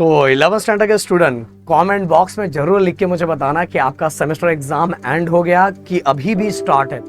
तो 11th standard के student comment box में जरूर लिख के मुझे बताना कि आपका सेमेस्टर एग्जाम एंड हो गया कि अभी भी स्टार्ट है।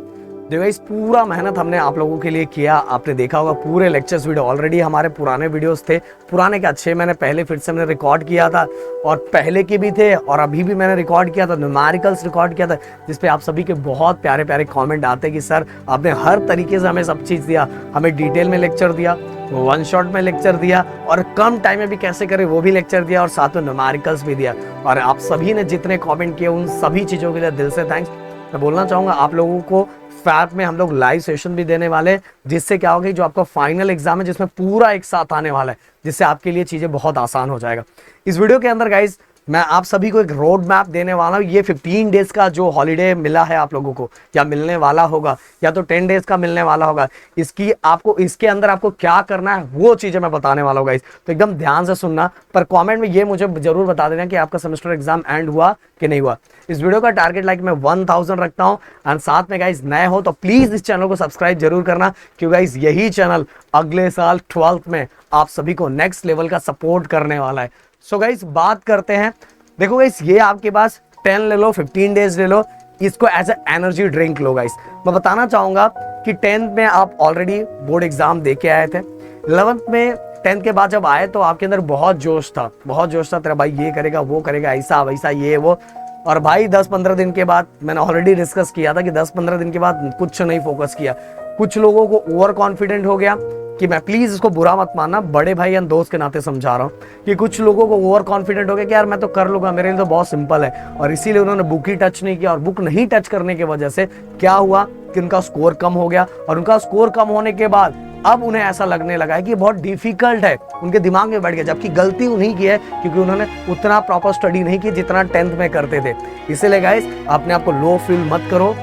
देखो इस पूरा मेहनत हमने आप लोगों के लिए किया। आपने देखा होगा पूरे लेक्चर्स वीडियो ऑलरेडी हमारे पुराने वीडियोस थे, पुराने क्या 6 महीने पहले फिर से हमने रिकॉर्ड किया था और पहले के भी थे और अभी भी मैंने रिकॉर्ड किया था, न्यूमेरिकल्स रिकॉर्ड किया था, जिसपे आप सभी के बहुत प्यारे प्यारे कॉमेंट आते कि सर आपने हर तरीके से हमें सब चीज़ दिया, हमें डिटेल में लेक्चर दिया, वन शॉट में लेक्चर दिया और कम टाइम में भी कैसे करें वो भी लेक्चर दिया और साथ में न्यूमेरिकल्स भी दिया। और आप सभी ने जितने कमेंट किए उन सभी चीज़ों के लिए दिल से थैंक्स। मैं बोलना चाहूँगा आप लोगों को फैब में हम लोग लाइव सेशन भी देने वाले हैं, जिससे क्या होगा जो आपका फाइनल एग्जाम है जिसमें पूरा एक साथ आने वाला है, जिससे आपके लिए चीज़ें बहुत आसान हो जाएगा। इस वीडियो के अंदर गाइज मैं आप सभी को एक रोड मैप देने वाला हूँ। ये 15 डेज का जो हॉलीडे मिला है आप लोगों को या मिलने वाला होगा या तो 10 डेज का मिलने वाला होगा, इसकी आपको इसके अंदर आपको क्या करना है वो चीज़ें मैं बताने वाला हूँ गाइस। तो एकदम ध्यान से सुनना, पर कमेंट में ये मुझे जरूर बता देना कि आपका सेमेस्टर एग्जाम एंड हुआ कि नहीं हुआ। इस वीडियो का टारगेट लाइक मैं 1000 रखता हूँ एंड साथ में गाइस नए हो तो प्लीज इस चैनल को सब्सक्राइब जरूर करना, क्योंकि गाइस यही चैनल अगले साल 12th में आप सभी को नेक्स्ट लेवल का सपोर्ट करने वाला है। सो गाइस बात करते हैं। देखो गाइस ये आपके पास 10 ले लो, 15 डेज ले लो, इसको एज ए एनर्जी ड्रिंक लो गाइस। मैं बताना चाहूंगा कि 10th में आप ऑलरेडी बोर्ड एग्जाम दे के आए थे, 11th में 10th के बाद जब आए तो आपके अंदर बहुत जोश था, तेरा भाई ये करेगा वो करेगा ऐसा वैसा ये वो। और भाई 10-15 दिन के बाद मैंने ऑलरेडी डिस्कस किया था कि 10-15 दिन के बाद कुछ नहीं फोकस किया। कुछ लोगों को ओवर कॉन्फिडेंट हो गया कि मैं प्लीज इसको बुरा मत मानना, बड़े भाई या दोस्त के नाते समझा रहा हूँ कि कुछ लोगों को ओवर कॉन्फिडेंट हो गया कि यार मैं तो कर लूंगा, मेरे लिए तो बहुत सिंपल है, और इसीलिए उन्होंने बुक ही टच नहीं किया। और बुक नहीं टच करने की वजह से क्या हुआ कि उनका स्कोर कम हो गया, और उनका स्कोर कम होने के बाद अब उन्हें ऐसा लगने लगा है कि बहुत डिफिकल्ट है, उनके दिमाग में बैठ गया, जबकि गलती उन्हीं की है क्योंकि उन्होंने उतना प्रॉपर स्टडी नहीं की जितना 10th में करते थे। इसीलिए गाइस अपने आप को लो फील मत करो,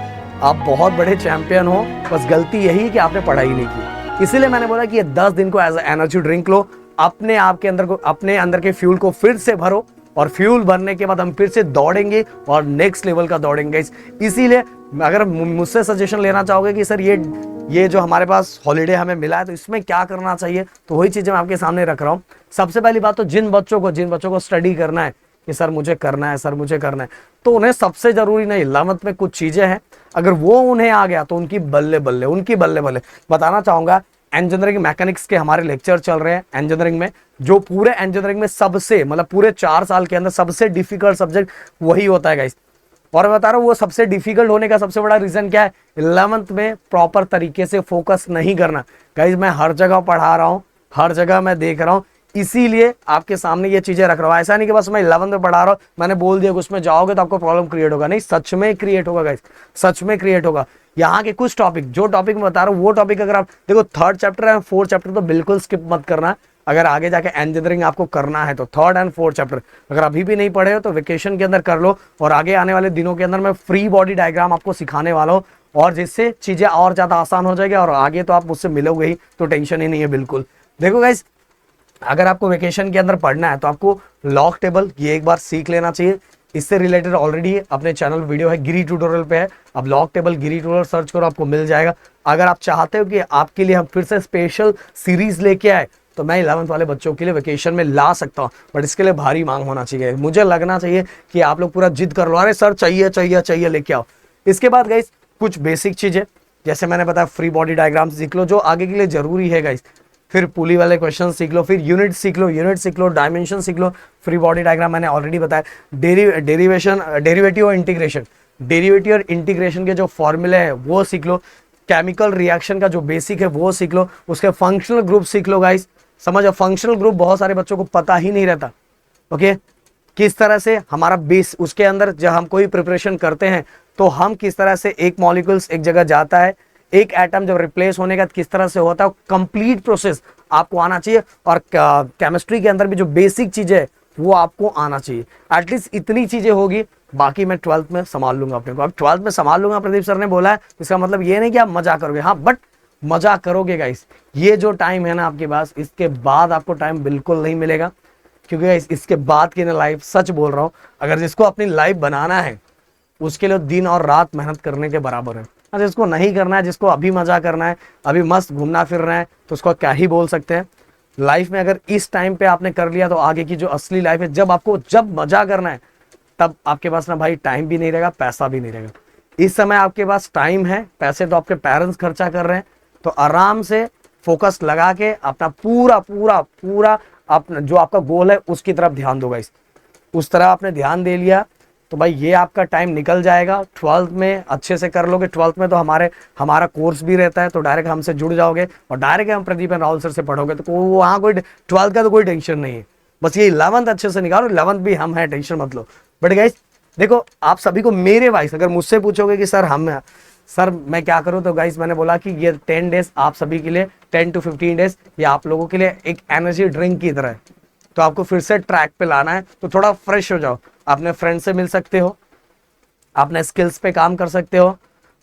आप बहुत बड़े चैंपियन हो, बस गलती यही है कि आपने पढ़ाई नहीं की। इसीलिए मैंने बोला कि ये 10 दिन को एज एनर्जी ड्रिंक लो, अपने आप के अंदर को, अपने अंदर के फ्यूल को फिर से भरो, और फ्यूल भरने के बाद हम फिर से दौड़ेंगे और नेक्स्ट लेवल का दौड़ेंगे। इसीलिए अगर मुझसे सजेशन लेना चाहोगे कि सर ये जो हमारे पास हॉलीडे हमें मिला है तो इसमें क्या करना चाहिए, तो वही चीजें मैं आपके सामने रख रहा हूँ। सबसे पहली बात तो जिन बच्चों को स्टडी करना है कि सर मुझे करना है, सर मुझे करना है, तो उन्हें सबसे जरूरी नहीं 11th में कुछ चीजें हैं, अगर वो उन्हें आ गया तो उनकी बल्ले बल्ले। बताना चाहूंगा इंजीनियरिंग मैकेनिक्स के हमारे लेक्चर चल रहे हैं इंजीनियरिंग में, जो पूरे इंजीनियरिंग में सबसे मतलब पूरे 4 साल के अंदर सबसे डिफिकल्ट सब्जेक्ट वही होता है गाइस। और मैं बता रहा हूँ वो सबसे डिफिकल्ट होने का सबसे बड़ा रीजन क्या है, 11th में प्रॉपर तरीके से फोकस नहीं करना। गाइस मैं हर जगह पढ़ा रहा हूँ, हर जगह मैं देख रहा हूँ, इसीलिए आपके सामने ये चीजें रख रहा हूँ। ऐसा नहीं कि बस मैं 11th में पढ़ा रहा हूँ, मैंने बोल दिया कि उसमें जाओगे तो आपको प्रॉब्लम क्रिएट होगा, नहीं, सच में क्रिएट होगा गाइस, सच में क्रिएट होगा। यहाँ के कुछ टॉपिक, जो टॉपिक मैं बता रहा हूँ वो टॉपिक अगर आप देखो 3rd चैप्टर है, 4th चैप्टर तो बिल्कुल स्किप मत करना। अगर आगे जाके इंजीनियरिंग आपको करना है तो 3rd एंड 4th चैप्टर अगर अभी भी नहीं पढ़े हो तो वेकेशन के अंदर कर लो, और आगे आने वाले दिनों के अंदर मैं फ्री बॉडी डायग्राम आपको सिखाने वाला हूँ, और जिससे चीजें और ज्यादा आसान हो जाएगी, और आगे तो आप मुझसे मिलोगे ही तो टेंशन ही नहीं है बिल्कुल। देखो गाइस अगर आपको वेकेशन के अंदर पढ़ना है तो आपको लॉग टेबल ये एक बार सीख लेना चाहिए। इससे रिलेटेड ऑलरेडी अपने चैनल वीडियो है, गिरी ट्यूटोरियल पे है, अब लॉग टेबल गिरी ट्यूटोरियल सर्च करो आपको मिल जाएगा। अगर आप चाहते हो कि आपके लिए हम फिर से स्पेशल सीरीज लेके आए तो मैं 11th वाले बच्चों के लिए वेकेशन में ला सकता हूँ, बट इसके लिए भारी मांग होना चाहिए, मुझे लगना चाहिए कि आप लोग पूरा जिद कर लो, अरे सर चाहिए लेके आओ। इसके बाद गाइस कुछ बेसिक चीजें जैसे मैंने बताया, फ्री बॉडी डायग्राम सीख लो जो आगे के लिए जरूरी है गाइस, फिर पुली वाले क्वेश्चन सीख लो, फिर यूनिट सीख लो, डायमेंशन सीख लो, फ्री बॉडी डायग्राम मैंने ऑलरेडी बताया, डेरिवेटिव और इंटीग्रेशन के जो फॉर्मूले हैं वो सीख लो, केमिकल रिएक्शन का जो बेसिक है वो सीख लो, उसके फंक्शनल ग्रुप सीख लो गाइस। समझो फंक्शनल ग्रुप बहुत सारे बच्चों को पता ही नहीं रहता, ओके, किस तरह से हमारा बेस, उसके अंदर जब हम कोई प्रिपरेशन करते हैं तो हम किस तरह से एक मॉलिक्यूल्स एक जगह जाता है, एक एटम जब रिप्लेस होने का किस तरह से होता है, कंप्लीट प्रोसेस आपको आना चाहिए। और केमिस्ट्री के अंदर भी जो बेसिक चीजें है वो आपको आना चाहिए, एटलीस्ट इतनी चीजें होगी, बाकी मैं 12th में संभाल लूंगा अपने को। अब 12th में संभाल लूंगा प्रदीप सर ने बोला है, इसका मतलब ये नहीं कि आप मजा करोगे, हाँ बट मजा करोगे गाइस। ये जो टाइम है ना आपके पास, इसके बाद आपको टाइम बिल्कुल नहीं मिलेगा, क्योंकि गाइस इसके बाद की ना लाइफ, सच बोल रहा हूँ, अगर जिसको अपनी लाइफ बनाना है उसके लिए दिन और रात मेहनत करने के बराबर है। जिसको नहीं करना है, जिसको अभी मजा करना है, अभी मस्त घूमना फिरना है, तो उसको क्या ही बोल सकते हैं। लाइफ में अगर इस टाइम पे आपने कर लिया तो आगे की जो असली लाइफ है, जब मजा करना है, तब आपके पास ना भाई टाइम भी नहीं रहेगा, पैसा भी नहीं रहेगा। इस समय आपके पास टाइम है, पैसे तो आपके पेरेंट्स खर्चा कर रहे हैं, तो आराम से फोकस लगा के अपना पूरा पूरा पूरा अपना जो आपका गोल है उसकी तरफ ध्यान दो गाइस। उस तरह आपने ध्यान दे लिया तो भाई ये आपका टाइम निकल जाएगा। 12th में अच्छे से कर लोगे। 12th में तो हमारा कोर्स भी रहता है, तो डायरेक्ट हमसे जुड़ जाओगे और डायरेक्ट हम प्रदीप एंड राहुल सर से पढ़ोगे, तो वहाँ कोई 12th का तो कोई टेंशन नहीं है। बस ये 11th अच्छे से निकालो, 11th भी हम हैं, टेंशन मत लो। बट गाइस देखो, आप सभी को मेरे वाइस अगर मुझसे पूछोगे कि सर मैं क्या करूं, तो गाइस मैंने बोला कि ये 10 डेज आप सभी के लिए, 10 to 15 डेज ये आप लोगों के लिए एक एनर्जी ड्रिंक की तरह है। तो आपको फिर से ट्रैक पे लाना है, तो थोड़ा फ्रेश हो जाओ, अपने फ्रेंड से मिल सकते हो, अपने स्किल्स पे काम कर सकते हो,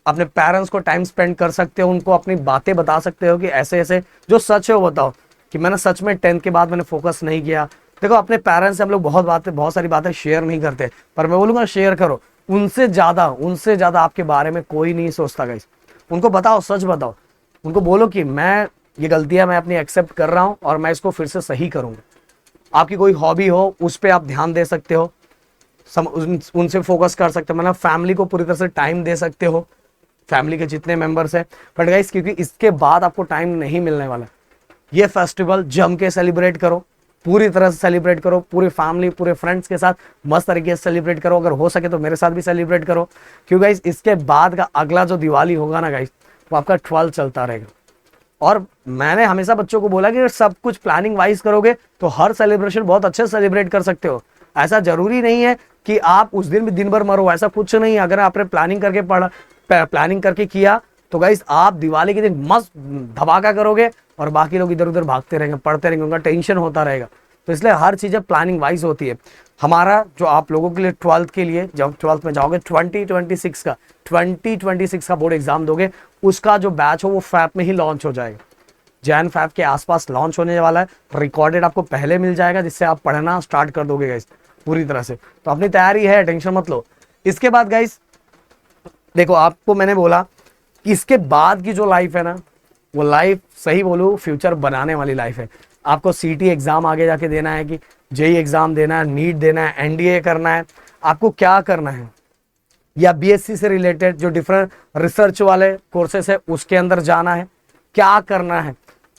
अपने पेरेंट्स को टाइम स्पेंड कर सकते हो, उनको अपनी बातें बता सकते हो कि ऐसे ऐसे जो सच है वो बताओ कि मैंने सच में 10th के बाद मैंने फोकस नहीं किया। देखो अपने पेरेंट्स से हम लोग बहुत सारी बातें शेयर नहीं करते, पर मैं बोलूंगा शेयर करो। उनसे ज्यादा आपके बारे में कोई नहीं सोचता गाइस। उनको बताओ, सच बताओ, उनको बोलो कि मैं ये गलतियां मैं अपनी एक्सेप्ट कर रहा हूं और मैं इसको फिर से सही करूंगा। आपकी कोई हॉबी हो उस पर आप ध्यान दे सकते हो, उनसे फोकस कर सकते हो, मतलब फैमिली को पूरी तरह से टाइम दे सकते हो, फैमिली के जितने मेंबर्स हैं। बट गाइस क्योंकि इसके बाद आपको टाइम नहीं मिलने वाला, ये फेस्टिवल जम के सेलिब्रेट करो, पूरी तरह से सेलिब्रेट करो, पूरी फैमिली पूरे फ्रेंड्स के साथ मस्त तरीके से सेलिब्रेट करो। अगर हो सके तो मेरे साथ भी सेलिब्रेट करो, क्योंकि गाइस इसके बाद का अगला जो दिवाली होगा ना गाइस, वो आपका 12 चलता रहेगा। और मैंने हमेशा बच्चों को बोला कि सब कुछ प्लानिंग वाइज करोगे तो हर सेलिब्रेशन बहुत अच्छे से सेलिब्रेट कर सकते हो। ऐसा जरूरी नहीं है कि आप उस दिन भी दिन भर मरो, ऐसा कुछ नहीं है। अगर आपने प्लानिंग करके किया तो गाइस आप दिवाली के दिन मस्त धमाका करोगे और बाकी लोग इधर उधर भागते रहेंगे, पढ़ते रहेंगे, उनका टेंशन होता रहेगा। तो इसलिए हर चीजें प्लानिंग वाइज होती है। हमारा जो आप लोगों के लिए 12th के लिए, जब 12th में जाओगे 2026 का बोर्ड एग्जाम दोगे, उसका जो बैच हो वो फैब में ही लॉन्च हो जाएगा। जैन फैब के आसपास लॉन्च होने वाला है। रिकॉर्डेड आपको पहले मिल जाएगा, जिससे आप पढ़ना स्टार्ट कर दोगे गाइस पूरी तरह से। तो अपनी तैयारी है, टेंशन मत लो। इसके बाद गाइस देखो, आपको मैंने बोला कि इसके बाद की जो लाइफ है ना, वो लाइफ सही बोलूं फ्यूचर बनाने वाली लाइफ है। आपको सीटी एग्जाम आगे जाके देना है, कि जेई एग्जाम देना है, नीट देना है, एनडीए करना है, आपको क्या करना है, या बीएससी से रिलेटेड जो डिफरेंट रिसर्च वाले कोर्सेस है उसके अंदर जाना है, क्या करना है।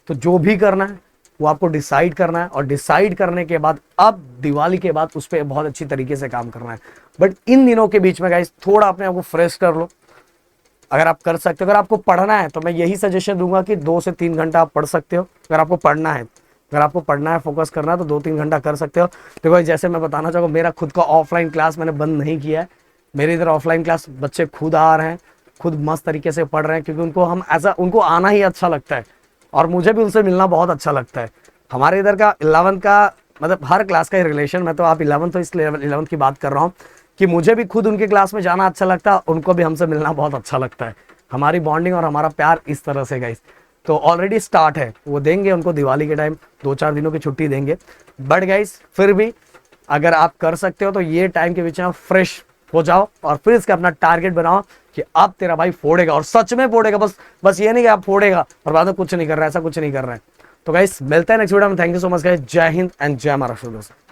तो जो भी करना है वो आपको डिसाइड करना है, और डिसाइड करने के बाद अब दिवाली के बाद उस पर बहुत अच्छी तरीके से काम करना है। बट इन दिनों के बीच में गाइस थोड़ा अपने आप को फ्रेश कर लो, अगर आप कर सकते हो। अगर आपको पढ़ना है तो मैं यही सजेशन दूंगा कि 2 से 3 घंटा आप पढ़ सकते हो। अगर आपको पढ़ना है, फोकस करना है, तो 2-3 घंटा कर सकते हो। देखो जैसे मैं बताना चाहूँगा, मेरा खुद का ऑफलाइन क्लास मैंने बंद नहीं किया है। मेरे इधर ऑफलाइन क्लास बच्चे खुद आ रहे हैं, खुद मस्त तरीके से पढ़ रहे हैं, क्योंकि उनको आना ही अच्छा लगता है, और मुझे भी उनसे मिलना बहुत अच्छा लगता है। हमारे इधर का 11th का मतलब हर क्लास का रिलेशन, मैं तो आप 11th तो इसलिए 11th की बात कर रहा हूँ कि मुझे भी खुद उनके क्लास में जाना अच्छा लगता है, उनको भी हमसे मिलना बहुत अच्छा लगता है। हमारी बॉन्डिंग और हमारा प्यार इस तरह से गाइस तो ऑलरेडी स्टार्ट है। वो देंगे उनको दिवाली के टाइम 2-4 दिनों की छुट्टी देंगे। बट गाइस फिर भी अगर आप कर सकते हो तो ये टाइम के बीच में फ्रेश हो जाओ, और फिर इसका अपना टारगेट बनाओ कि अब तेरा भाई फोड़ेगा, और सच में फोड़ेगा। बस ये नहीं कि आप फोड़ेगा और बाद में कुछ नहीं कर रहा है, ऐसा कुछ नहीं कर रहा है। तो गाइस मिलते हैं नेक्स्ट वीडियो में। Thank you so much guys. जय हिंद एंड जय महाराष्ट्र दोस्तों।